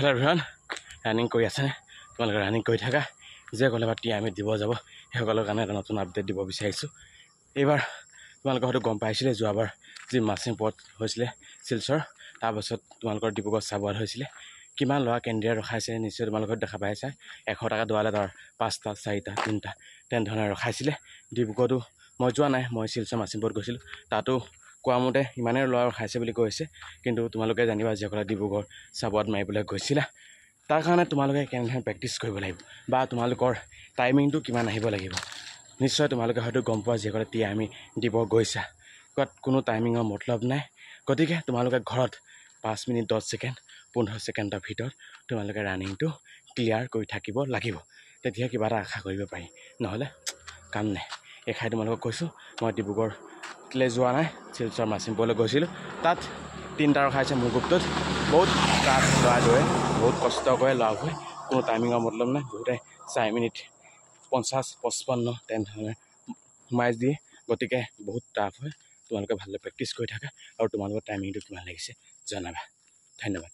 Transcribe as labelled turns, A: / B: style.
A: Hello' everyone, running কৰি আছেনে? তোমালোকে ৰানিং কৰি থাকা। যে ক'লে বা টিয়া আমি দিব যাব সেইসকলৰ কাৰণে এটা নতুন আপডেট দিব বিচাৰিছোঁ। এইবাৰ তোমালোকে হয়তো গম পাইছিলে যোৱাবাৰ যি মাচিং পথ হৈছিলে শিলচৰ, তাৰপাছত তোমালোকৰ ডিব্ৰুগড় চাবুৱাত হৈছিলে। কিমান ল'ৰা কেন্দ্ৰীয় ৰখাইছে নিশ্চয় তোমালোকে দেখা পাইছা। 100 টকা দোৱালে তাৰ 5টা 4টা 3টা তেনেধৰণে ৰখাইছিলে। ডিব্ৰুগড়তো মই যোৱা নাই, মই শিলচৰ মাচিং পথ গৈছিলোঁ। তাতো কোৱা মতে ইমানেই ল'ৰা ৰখাইছে বুলি কৈছে, কিন্তু তোমালোকে জানিবা যিসকলে ডিব্ৰুগড় চাবুৱাত মাৰিবলৈ গৈছিলা তাৰ কাৰণে তোমালোকে কেনেধৰণে প্ৰেক্টিছ কৰিব লাগিব বা তোমালোকৰ টাইমিংটো কিমান আহিব লাগিব। নিশ্চয় তোমালোকে হয়তো গম পোৱা যিসকলে টিয়া আমি দিব গৈছা, কোনো টাইমিঙৰ মতলব নাই। গতিকে তোমালোকে ঘৰত 5 মিনিট 10 ছেকেণ্ড 15 ছেকেণ্ডৰ ভিতৰত তোমালোকে ৰানিংটো ক্লিয়াৰ কৰি থাকিব লাগিব। তেতিয়া কিবা এটা আশা কৰিব পাৰি, নহ'লে কাম নাই। এইখাই তোমালোকক কৈছোঁ, মই ডিব্ৰুগড়লৈ যোৱা নাই, শিলচৰ মাচিং পথলৈ গৈছিলোঁ। তাত 3টা ৰখাইছে মোৰ গ্ৰুপটোত। বহুত টাফ ল'ৰা দৌৰে, বহুত কষ্ট কৰে ল'ৰাবোৰে, কোনো টাইমিঙৰ মতলব নাই। বহুতে 4 মিনিট 50 55 তেনেধৰণে সোমাই দিয়ে। গতিকে বহুত টাফ হয়। তোমালোকে ভালদৰে প্ৰেক্টিছ কৰি থাকা আৰু তোমালোকৰ টাইমিংটো কিমান লাগিছে জনাবা। ধন্যবাদ।